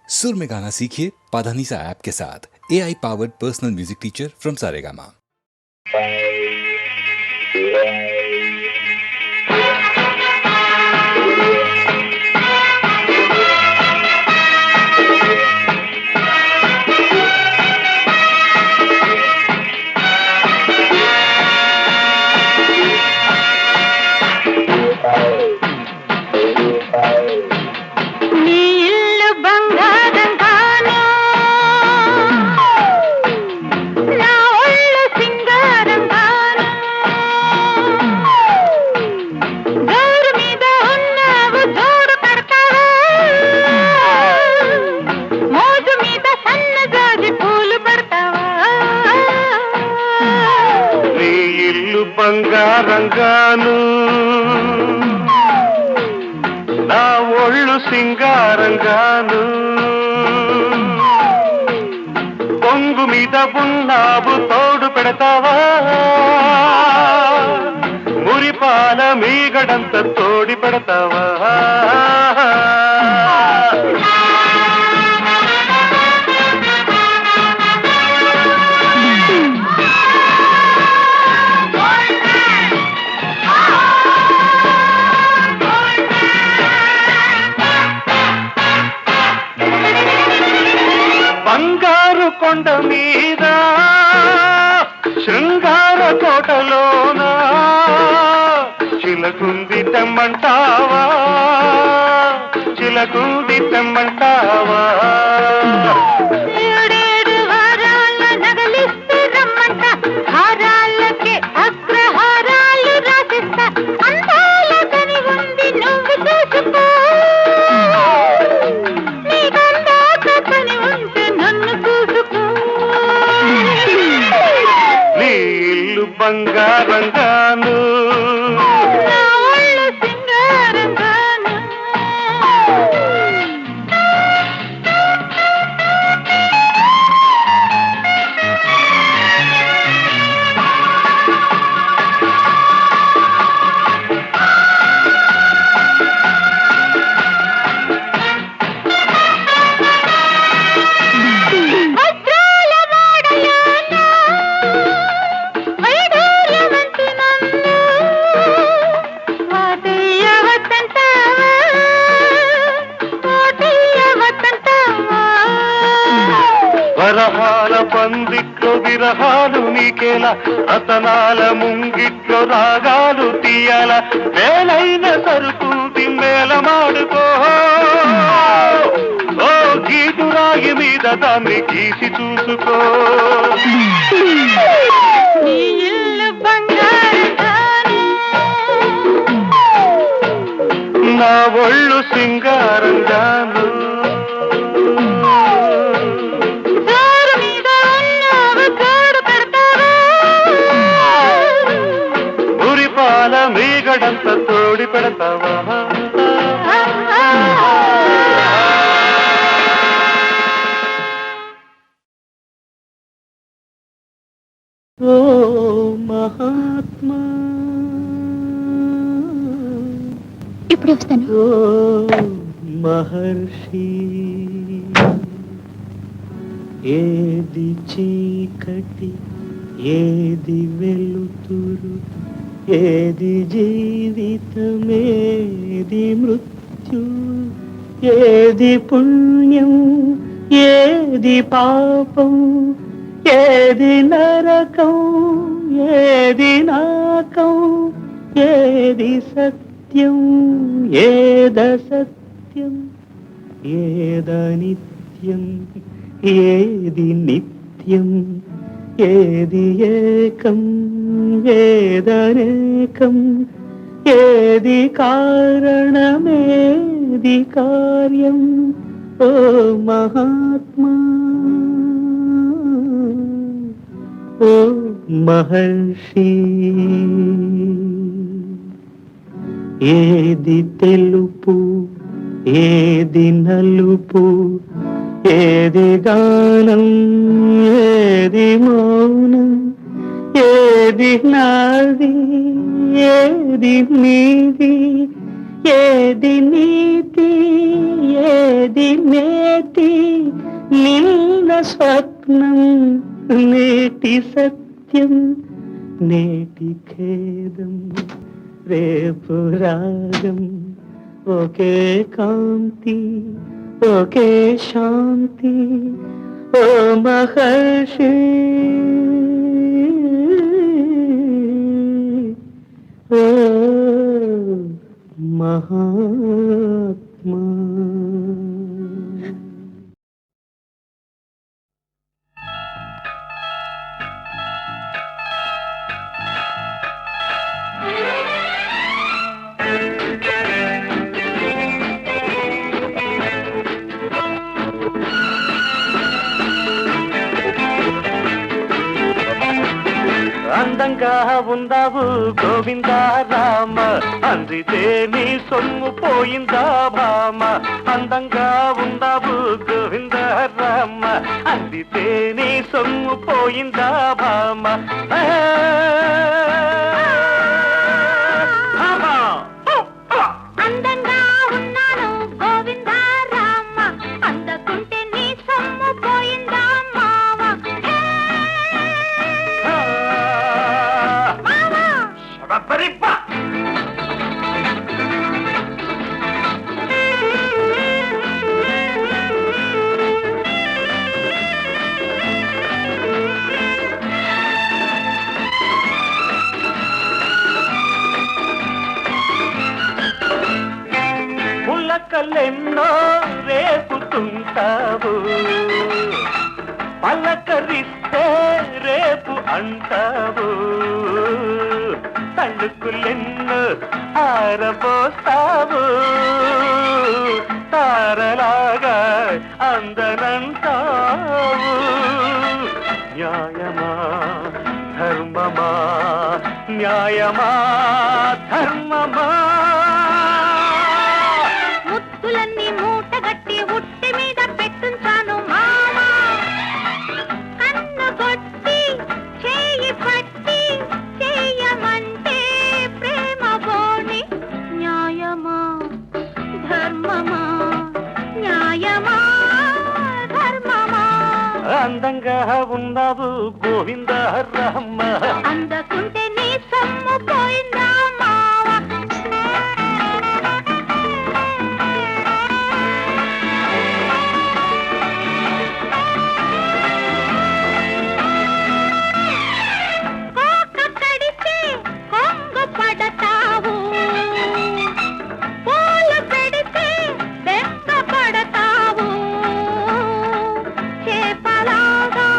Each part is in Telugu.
सुर में गाना सीखिए पाधानीसा ऐप के साथ। AI powered personal music teacher from Saregama. బంగారంగాను నా ఒళ్ళు సింగారంగాను పొంగు మీద ఉన్నావు తోడు పెడతావా మురిపాల మీగడంత తోడి పెడతావా కొండ మీద శృంగార కోటలోన చిలకుంది తెమ్మంటావా చిలకుంది తెమ్మంటావా బంగారంగాను వరహాల పందిట్లో విరహాలు నీకేలా రతనాల ముంగిట్లో రాగాలు తీయాల వేలైన సరుకుంది మేళమాడుకో ఓ గీటురాయి మీద దాన్ని గీసి చూసుకో నా ఒళ్ళు సింగారంగాను మీగడంత తోడి పెడతావా ఓ మహాత్మా ఇప్పుడు వస్తాను ఓ మహర్షి ఏది చీకటి ఏది వెలుతురు ఏది జీవితమేది మృత్యు ఏది పుణ్యం ఏది పాపం ఏది నరకం ఏది నాకం ఏది సత్యం ఏదసత్యం ఏదనిత్యం ఏది నిత్యం ఏది ఏకం ఏదనేకం ఏది కారణమేది కార్యం ఓ మహాత్మా ఓ మహర్షి ఏది తెలుపు ఏది నలుపు ఏది గానం ఏది మౌనం ఏది నాది ఏది నీది ఏది నీతి ఏది మేటి నిన్న స్వప్నం నేటి సత్యం నేటి ఖేదం రేపు రాగం ఒకే కాంతి ఒకే శాంతి ఓ మహర్షి ఓ మహాత్మా. అందంగా ఉందావు గోవిందా రామ, అందితే నీ సొమ్ము పోయిందా భామ. అందంగా ఉందావు గోవిందా రామ, అందితే నీ సొమ్ము పోయిందా భామ. అందంగా ఉన్నాను గోవిందా రామ, అందకుంటే నీ సొమ్ము పోయిందా మావ. పరిప్ప పుల్లకలెన్నో రేపుతుంటావు, పలకరిస్తే రేపు అంటావు. తళుకులెన్నో ఆరబోస్తావు, తారలాగా అందనంటావు. న్యాయమా ధర్మమా, న్యాయమా ధర్మమా. ముత్తులన్నీ మూటగట్టి ఉట్టి మీద పెట్టుంచాను మామ, కన్ను కొట్టి చేయి పట్టి చేయమంటే ప్రేమ బోని. న్యాయమా ధర్మమా, న్యాయమా ధర్మమా. అందంగా ఉన్నావు గోవింద రామ, అందకుంటే నీ సొమ్ము పోయిందా మావ. కోక కడితే కొంగు పడతావు, పూలు పెడితే బెంగ పడతావు. చేపలాగా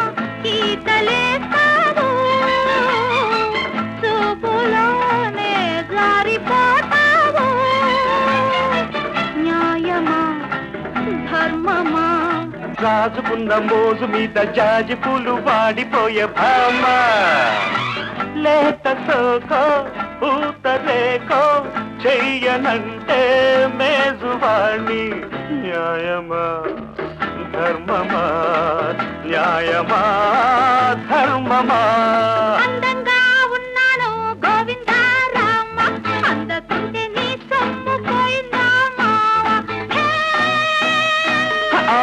ఈతలేస్తావు, చూపులోనే జారిపోతావు. న్యాయమా ధర్మమా. రాజుకున్న మోజు మీద జాజి పూలు వాడిపోయే భామ. లేత సోకో పూత రేకో చెయ్యనంటే మేజువాణి. న్యాయమా ధర్మమా, న్యాయమా ధర్మమా. అందంగా ఉన్నాను గోవిందా రామ, అందకుంటే నీ సొమ్ము పోయిందా మావ. ఆ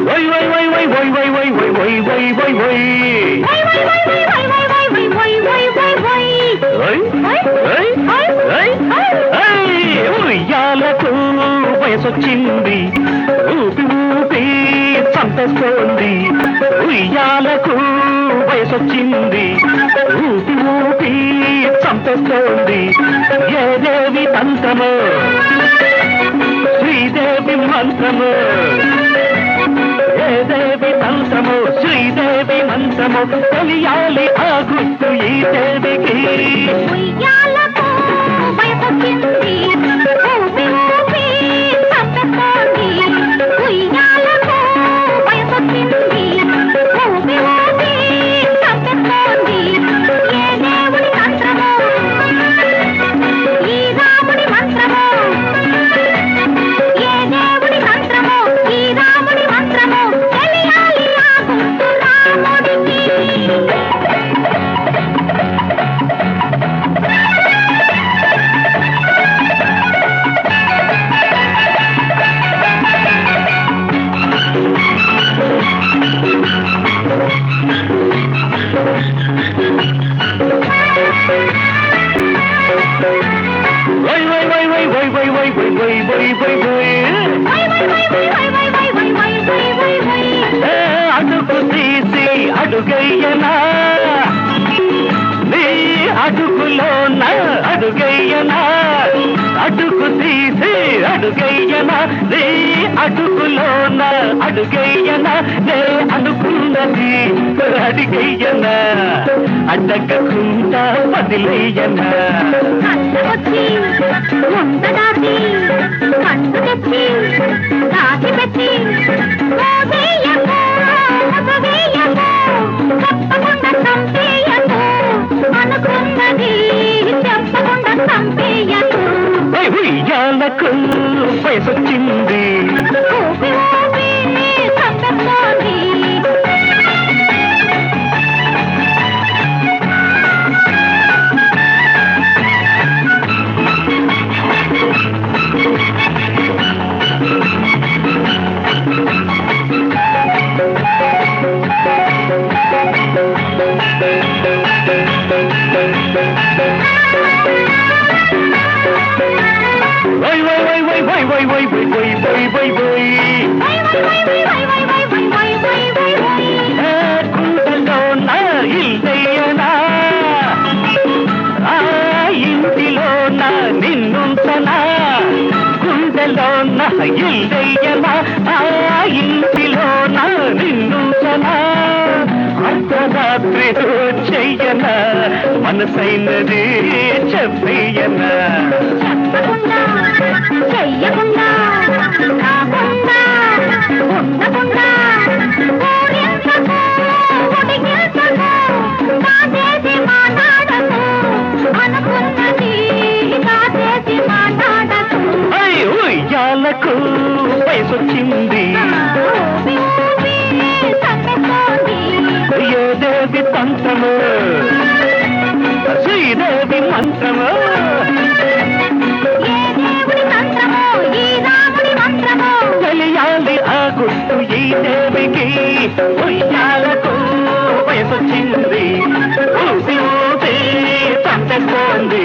వై వై వై వై వై వై వై వై వై వై వై వై. ఉయ్యాలకు వయసొచ్చింది, ఊపి ఊపి చంపేస్తోంది. ఉయ్యాలకు వయసొచ్చింది, ఊపి ఊపి చంపేస్తోంది. ఏదేవి తంత్రము శ్రీదేవి మంత్రము, ఏదేవి తంత్రము శ్రీదేవి మంత్రము. తెలియాలి ఆ గుర్తు ఈ దేవికి. ఉయ్యాలకు వయసొచ్చింది, ఊపి ఊపి చంపేస్తోంది. ఉయ్యాలకు వయసొచ్చింది, ఊపి ఊపి చంపేస్తోంది. వై వై వై వై అడుగు తీసి అడుగయ్యనా నీ అడుగులోన అడుగయ్యనా అడుగు తీసి అడుగయ్యనా నీ అడుగులోన అడుగయ్యనా నే అనుకున్నది అడిగయ్యనా అడ్డగకుండా వదిలేయనా వచ్చి ఉండదాచి కండు తెచ్చి దాచి పెట్టి చెప్పకుండా చంపేయకు అనుకున్నది చెప్పకుండా చంపేయకు ఉయ్యాలకు వయసొచ్చింది ఊపి ఊపి చంపేస్తోంది వై వై వై వై వై వై వై వై వై వై వై గుండెలోన ఇల్లయ్యనా ఆ ఇంటిలోన నిన్నుంచనా గుండెలోన ఇల్లయ్యనా ఆ ఇంటిలోన నిన్నుంచనా అర్ధరాత్రి చెయ్యనా మనసైనది చెప్పయ్యనా చెప్పకుండా చెయ్యకుండా కాకుండా ఉండకుండా ఊరించకు ఉడిగించకు కాచేసి మాట్లాడకు అనుకున్నది కాచేసి మాట్లాడకు ఉయ్యాలకు వయసొచ్చింది ఊపి ఊపి చంపేస్తోంది ఏదేవి తంత్రము శ్రీదేవి మంత్రము ఏ దేవుడి మంత్రమో ఈ రాముడి మంత్రమో తెలియాలి ఆ గుర్తు ఈ దేవికి ఉయ్యాలకు వయసొచ్చింది ఊపి ఊపి చంపేస్తోంది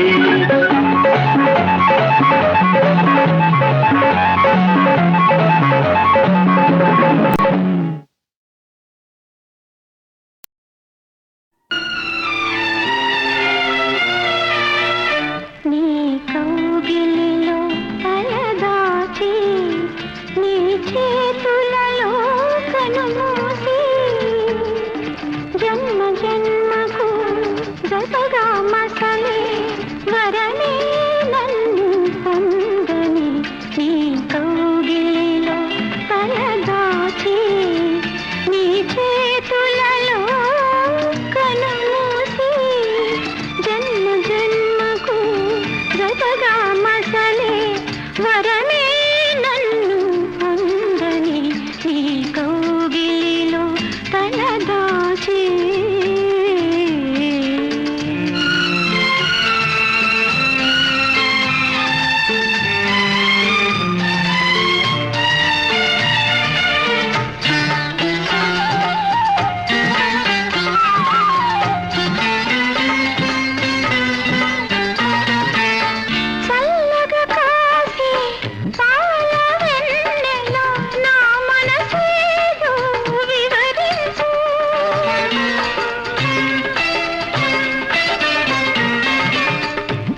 నీ కౌగిలిలో తలదాచి నీ చేతులలో కనుమూసి జన్మ జన్మకు జతగా మసలే వరమే నన్ను పొందని నీ కౌగిలిలో తలదాచి నీ చేతులలో కనుమూసి జన్మ జన్మకు జతగా మసలే వరమే నన్ను పొందని నీ కౌగిలిలో తలదాచి చల్లగా కాసి పాల వెన్నెలో నా మనసేదో వివరించు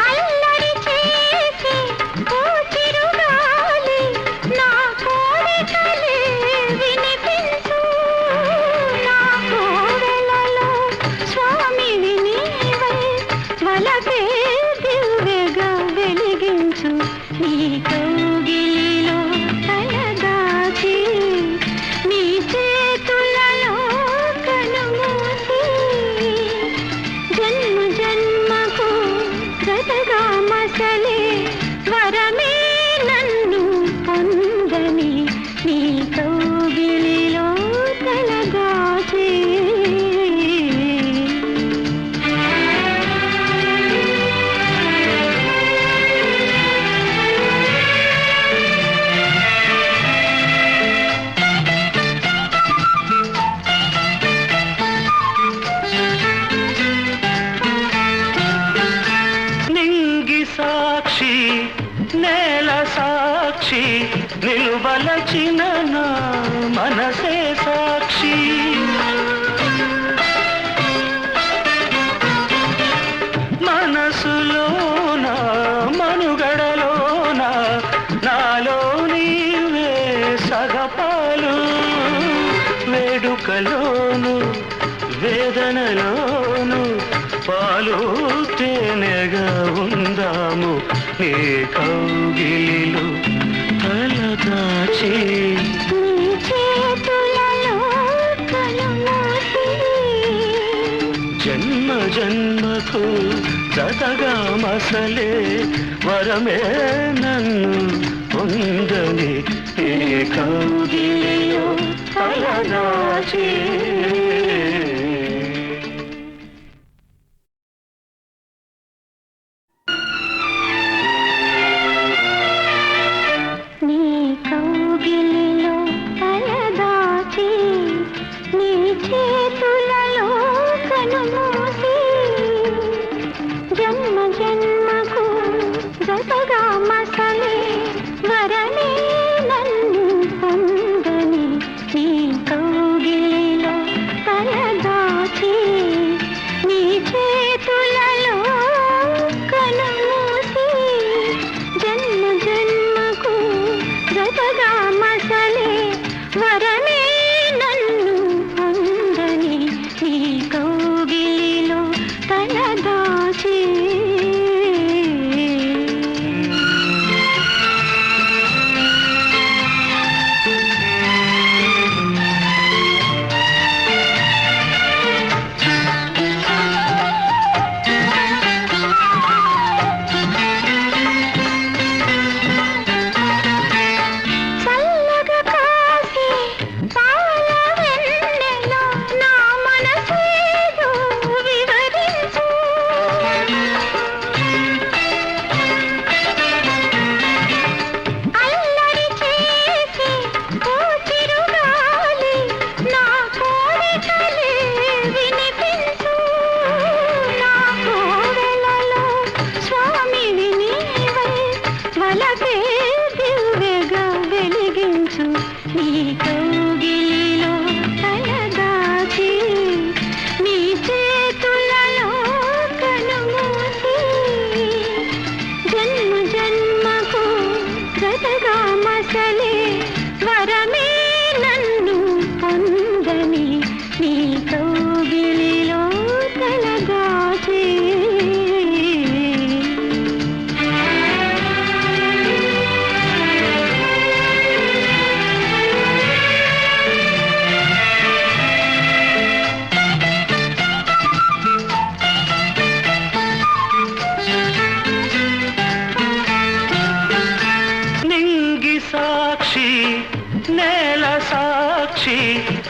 అల్లరి చేసి ఓ చిరుగాలి నా కోరికలే వినిపించు నా కోవెలలో స్వామివి నీవై వలపే దివ్యగా వెలిగించు నీ కౌగిలిలో తలదాచి నీ చేతులలో కనుమూసి జన్మ జన్మకు జతగా మసలే వరమే నన్ను పొందని నీ కౌగిలిలో తలదాచి నింగి సాక్షి నేల సాక్షి నిలువలచిన నా మనసే సాక్షి మనసులోన మనుగడలోన నాలో నీవే సగపాలు వేడుకలోను వేదనలోను పాలు తేనెగా ఉందాము నీ కౌగిలిలో తలదాచి జన్మ జన్మకు జతగా మసలే వరమే నన్ను పొందని ఈ కౌగిలిలో తలదాచి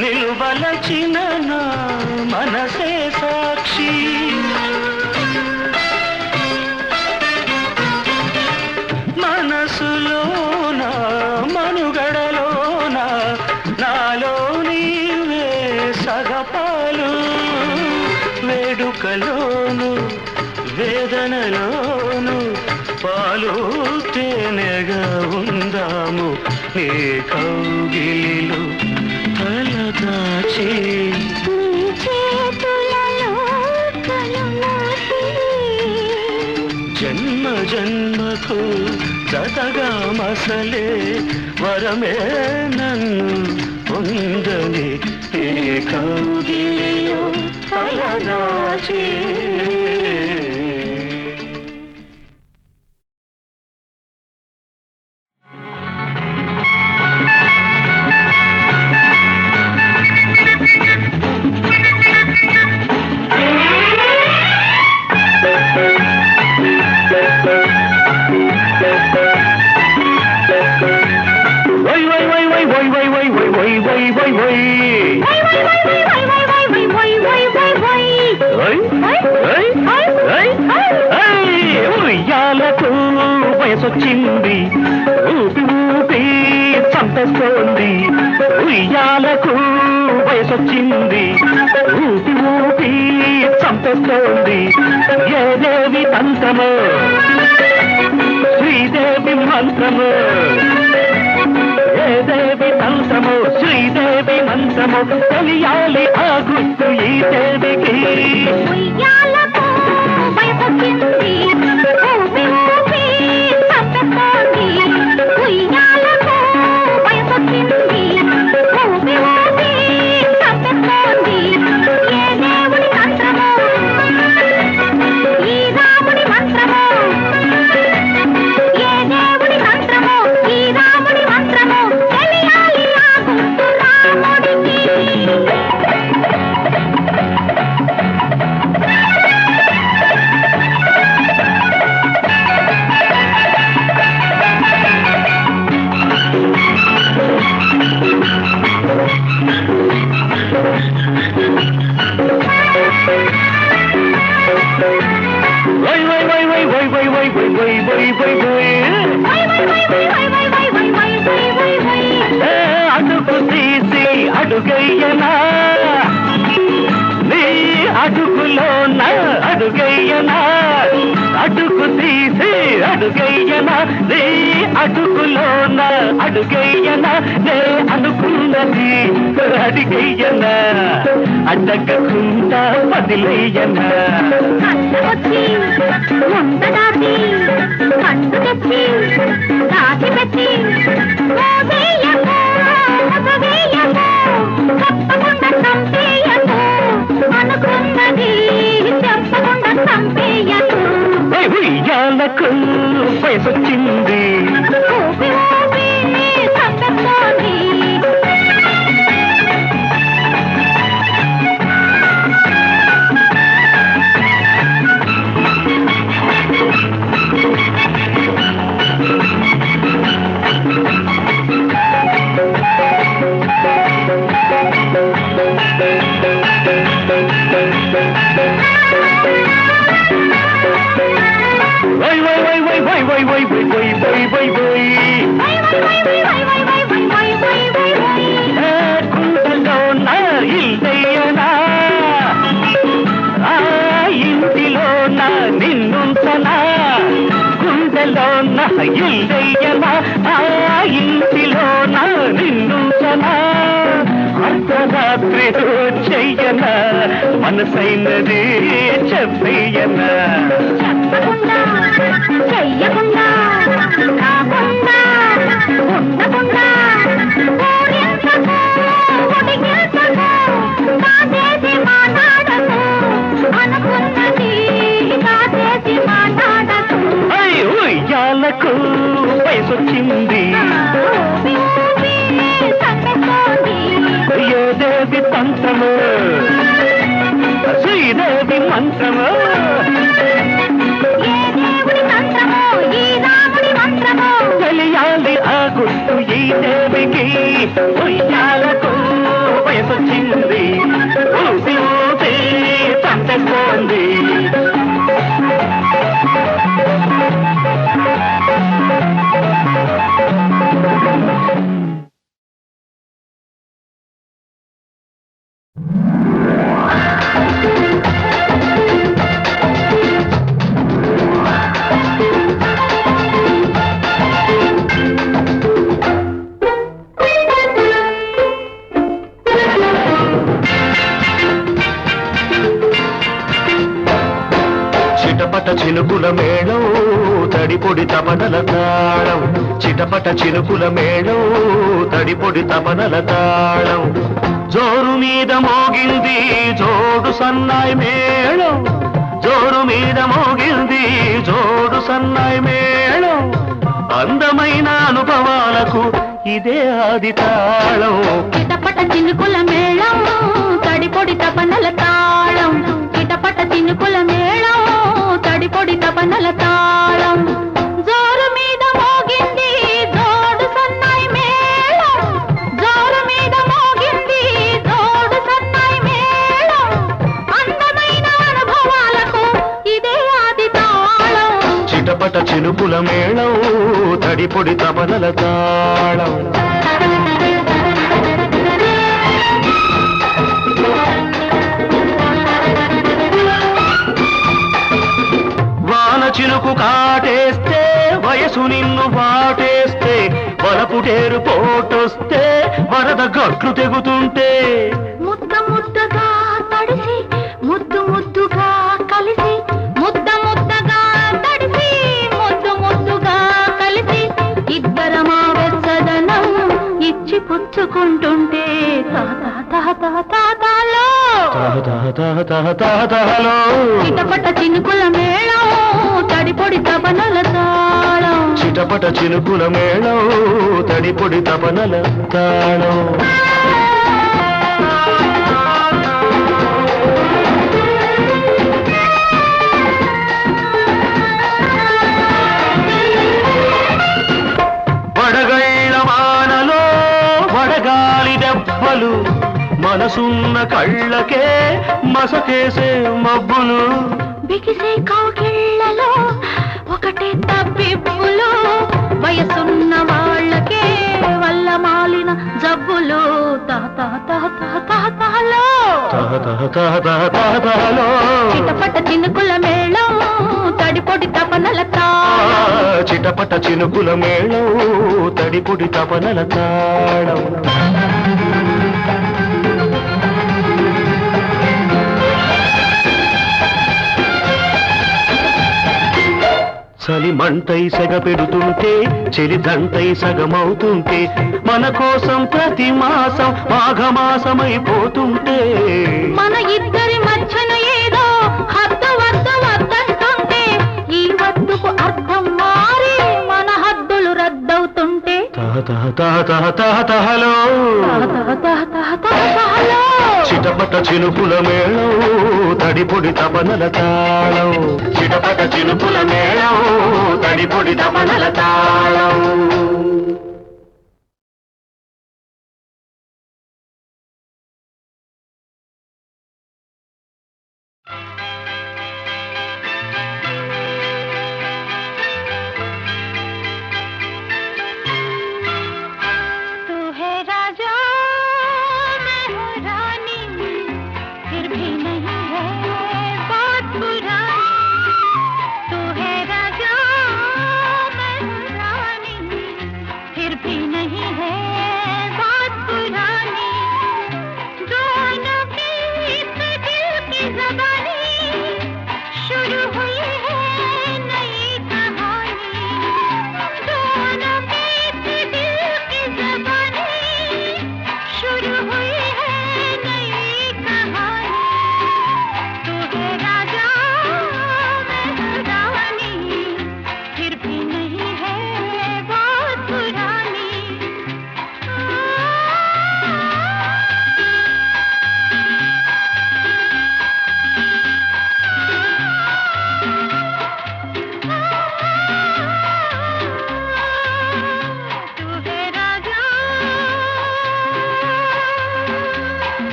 నిలువలచిన నా మనసే సాక్షి మనసులోన మనుగడలోన నాలో నీవే సగపాలు వేడుకలోను వేదనలోను పాలు తేనెగా ఉందాము నీ కౌగిలిలో తలదాచి జన్మ జన్మకు జతగా మసలే వరమే నన్ను పొందని ఈ కౌగిలిలో తలదాచి ఉయ్యాలకు వయసొచ్చింది ఊపి ఊపి చంపేస్తోంది ఉయ్యాలకు వయసొచ్చింది ఊపి ఊపి చంపేస్తోంది ఏ దేవి తంత్రమో శ్రీదేవి మంత్రము తెలియాలి ఆ గుర్తు ఈ దేవికి ఉయ్యాలకు వయసొచ్చింది ఊపి ఊపి చంపేస్తోంది ఉయ్యాలకు వయసొచ్చింది ఊపి ఊపి చంపేస్తోంది ఏ దేవుడి మంత్రమో ఈ రాముడి మంత్రమో ఏ దేవుడి మంత్రమో ఈ రాముడి మంత్రమో తెలియాలి ఆ గుర్తు రాముడికి వై వై వై వై వై వై వై వై వై వై వై వై ఏ అడుగు తీసి అడుగయ్యనా నీ అడుగులోన అడుగయ్యనా అడుగు తీసి అడుగయ్యనా నీ అడుగులోన అడుగయ్యనా నే అనుకున్నది అడిగయ్యనా అడ్డగకుండా వదిలేయనా వచ్చి ముంద దాటి కండు తెచ్చి దాచి పెట్టి వేయకు వేయకు తప్పకుండా చంపేయకు అనుకున్నది చెప్పకుండా చంపేయకు ఉయ్యాలకు వయసొచ్చింది ఊపి ఊపి చంపేస్తోంది వై వై వై వై వై వై వై వై వై వై వై కుండలోన ఇల్లయ్యనా ఆ ఇంటిలోన నిన్నుంచనా గుండెలోన ఇల్లయ్యనా ఆ ఇంటిలోన నిన్నుంచనా అర్ధరాత్రి చెయ్యనా మనసైనది చెప్పయ్యనా చెప్పకుండా చెయ్యకుండా కాకుండా ఉండకుండా ఊరించకు ఉడిగించకు కాచేసి మాట్లాడకు అనుకున్నది కాచేసి మాట్లాడకు ఉయ్యాలకు వయసొచ్చింది ఊపి ఊపి చంపేస్తోంది ఏ దేవి తంత్రము శ్రీదేవి మంత్రము ఏ దేవుడి మంత్రమో ఈ రాముడి మంత్రమో తెలియాలి ఆ గుర్తు ఈ దేవికి ఉయ్యాలకు వయసొచ్చింది ఊపి ఊపి చంపేస్తోంది చిటపట చినుకుల మేళం తడిపొడి తపనల తాళం చిటపట చినుకుల మేళం తడిపొడి తపనల తాళం జోరు మీద మోగింది జోడు సన్నాయి మేళం జోరు మీద మోగింది జోడు సన్నాయి మేళం అందమైన అనుభవాలకు ఇదే ఆది తాళం చిటపట చినుకుల మేళం తడిపొడి తపనల తాళం చిటపట చినుకుల మేళం తడిపొడి తపనల తాళం జోరు మీద మోగింది జోడు సన్నాయి మేళం జోరు మీద మోగింది జోడు సన్నాయి మేళం అందమైన అనుభవాలకు ఇదే ఆది తాళం చిటపట చినుకుల మేళం తడిపొడి తపనల తాళం చినుకు కాటేస్తే వయసు వయసు నిన్ను వాటేస్తే వలపుటేరు పోటొస్తే వరద గట్లు తెగుతుంటే ముద్ద ముద్దగా తడిసి ముద్దు ముద్దుగా కలిసి ముద్ద ముద్దగా తడిసి ముద్దు ముద్దుగా కలిసి ఇద్దరమా వెచ్చదనం ఇచ్చి పుచ్చుకుంటుంటే తాతాలో చిటపట చినుకుల మేళం తడిపొడి తపనల తాళం చిటపట చినుకుల మేళం తడిపొడి తపనల తాళం వడగళ్ళ వానలో వడగాలి దెబ్బలు మనసున్న కళ్ళకే మసకేసే మబ్బులు బిగిసే కౌగిళ్ళలో ఒకటే తప్పిప్పులు వయసున్న వాళ్ళకే వల్ల మాలిన జబ్బులు తాతాలో చిటపట చినుకుల మేళం తడిపొడి తపనల తాళం చిటపట చినుకుల మేళం తడిపొడి తపనల తాళం చలి మంటై సెగ పెడుతుంటే చెలి దంటై సగమవుతుంటే మన కోసం ప్రతి మాసం మాఘమాసమైపోతుంటే మన ఇద్దరి మధ్యన ఏదో హద్దు వద్దు వద్దంటుంటే ఈ వద్దుకు అర్థం మారి మన హద్దులు రద్దవుతుంటే తహలో చిటపట చినుకుల మేళం తడిపొడి తపనల తాళం చిటపట చినుకుల మేళం తడిపొడి తపనల తాళం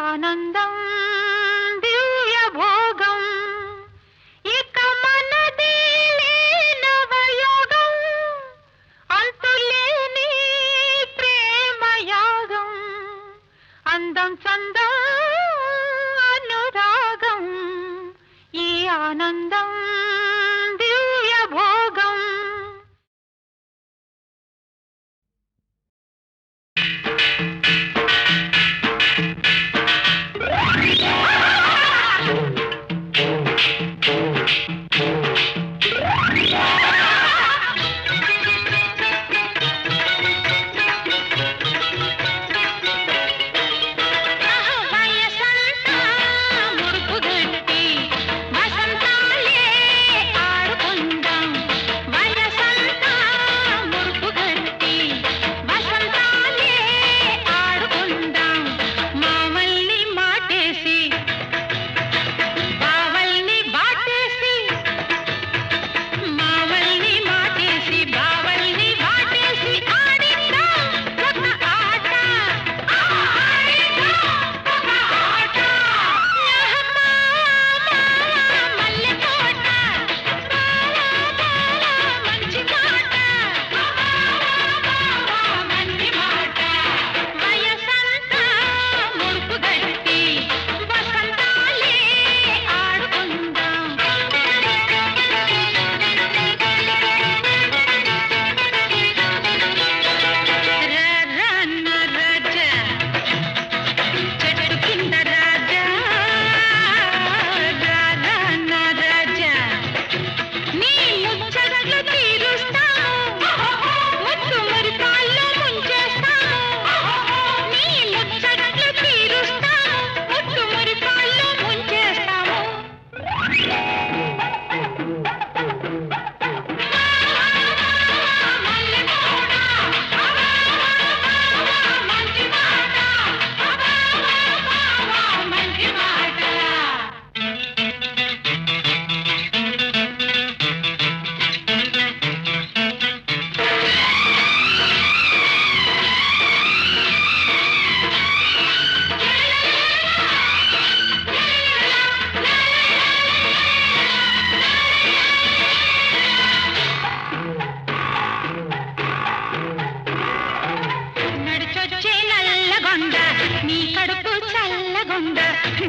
ఆనందం దివ్య భోగం ఇక మనది నవయోగం అంతులేని ప్రేమయాగం అందం చందం అనురాగం ఈ ఆనందం దివ్య భోగం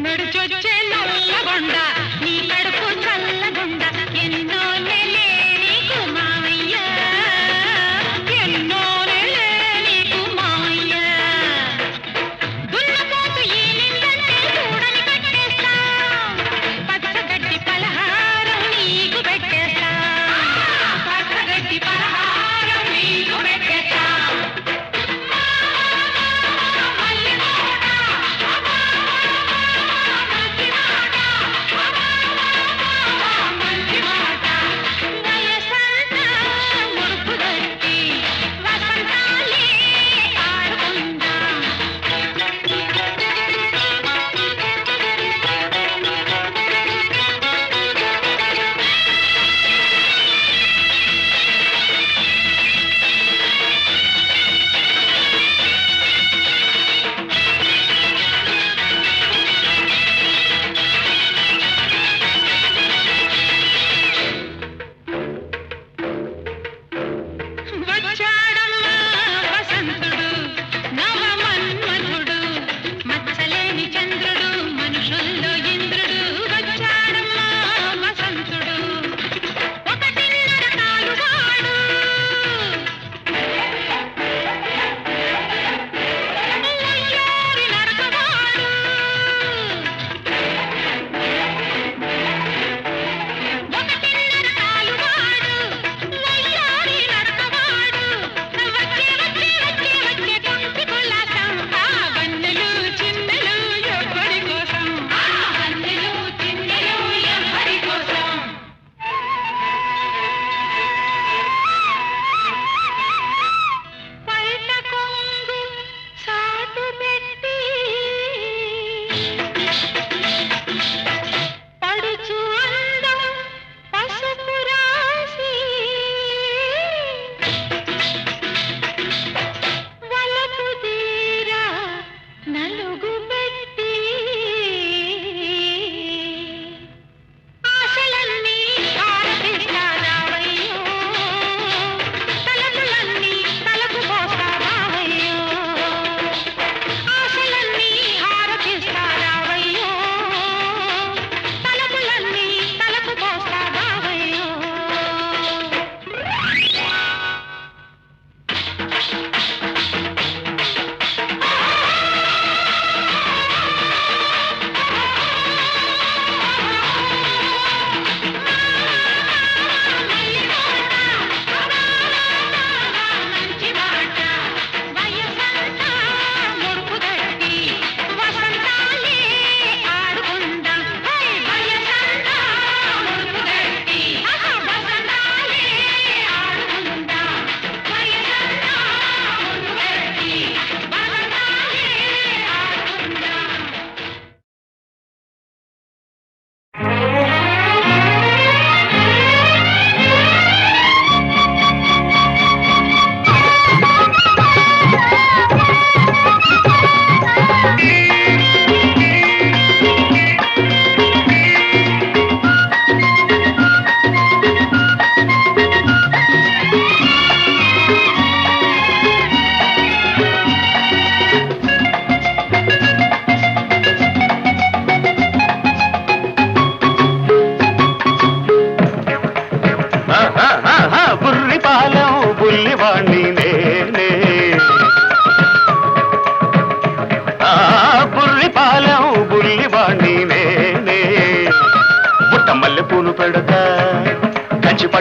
నడుచొచ్చే నల్లగొండ నీ కడుపు చల్లగొండ ఎన్నో నెలే నీకు మావయ్య ఎన్నో నెలే నీకు మావయ్య దున్నపోతు ఈ నిందంటే చూడని కట్టేస్తా పచ్చగడ్డి పలహారం నీకు పెట్టేస్తా పచ్చగడ్డి పలహారం నీకు పెట్టేస్తా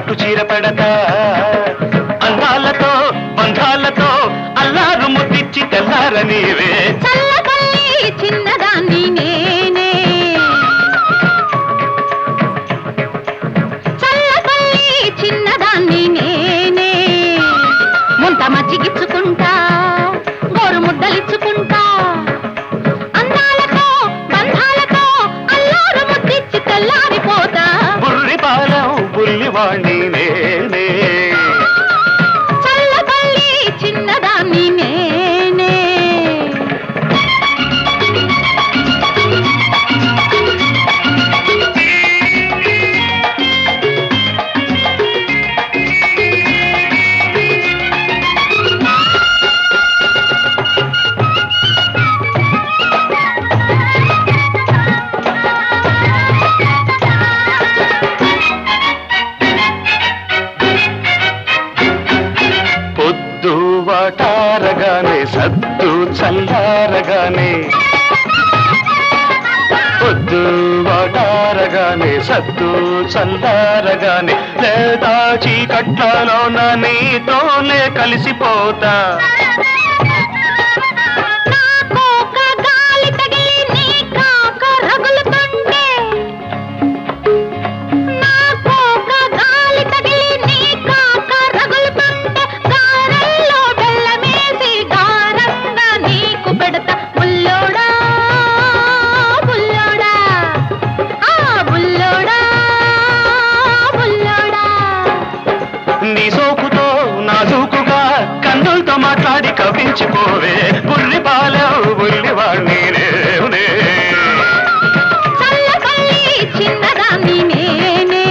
పట్టు చీర పెడతా అందాలతో బంధాలతో అల్లారు ముద్దిచ్చి తెల్లార నీవే చల్లబల్లి చిన్నదాన్ని నేనే చల్లబల్లి చిన్నదాన్ని నేనే ముంత మజ్జిగిచ్చుకుంటా గోరు ముద్దలిచ్చుకుంటా అందాలతో బంధాలతో అల్లారు ముద్దిచ్చి తెల్లారిపోతా బుర్రి పాలం బుల్లివాణ్ణి నేనే చల్లబల్లి చిన్నదాన్ని నేనే పొద్దు వాటారగానే సద్దు చల్లారగానే పొద్దు వాటారగానే సద్దు చల్లారగానే లేదా చీకట్లలోన నీతోనే కలిసిపోతా నాకోక గాలి తగిలి నీ కాక రగులుతుంటే నాకోక గాలి తగిలి నీ కాక రగులుతుంటే గారెల్లో బెల్లమేసి గారంగా నీకు పెడతా బుల్లోడా బుల్లోడా ఆ బుల్లోడా బుల్లోడా నీ సోకుతో నాజూకుగా కన్నులతో మాట్లాడి కవించిపోవే బుర్రి పాలెం బుల్లివాణ్ణి నేనే చల్లబల్లి చిన్నదాన్ని నేనే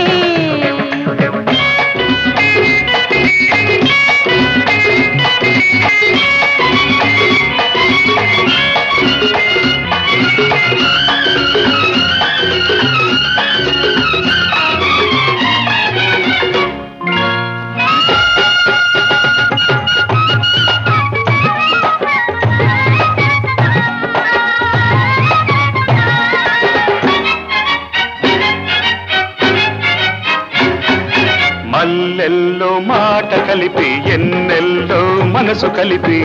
మల్లెల్లో మాట కలిపి ఎన్నెల్లో మనసు కలిపి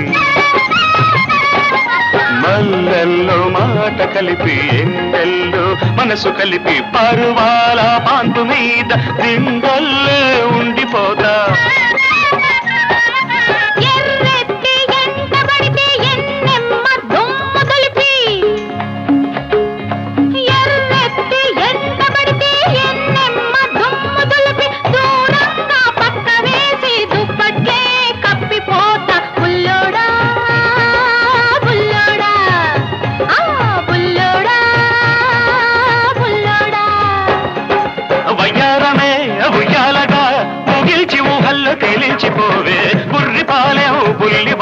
మల్లెల్లో మాట కలిపి ఎన్నెల్లో మనసు కలిపి పరువాల పాంపు మీద దింగల్లే ఉండిపోతా ఎర్రెత్తి ఎంటబడితే ఎన్నెమ్మ దుమ్ము దులిపి ఎర్రెత్తి ఎంటబడితే ఎన్నెమ్మ దుమ్ము దులిపి దూరంగా పక్క వేసి దుప్పట్లే కప్పిపోతా బుల్లోడా బుల్లోడా ఆ బుల్లోడా బుల్లోడా వయ్యారమే ఉయ్యాలగా ముగిల్చి ఊహల్లో తేలించిపోవే బుర్రి పాలెం బుల్లి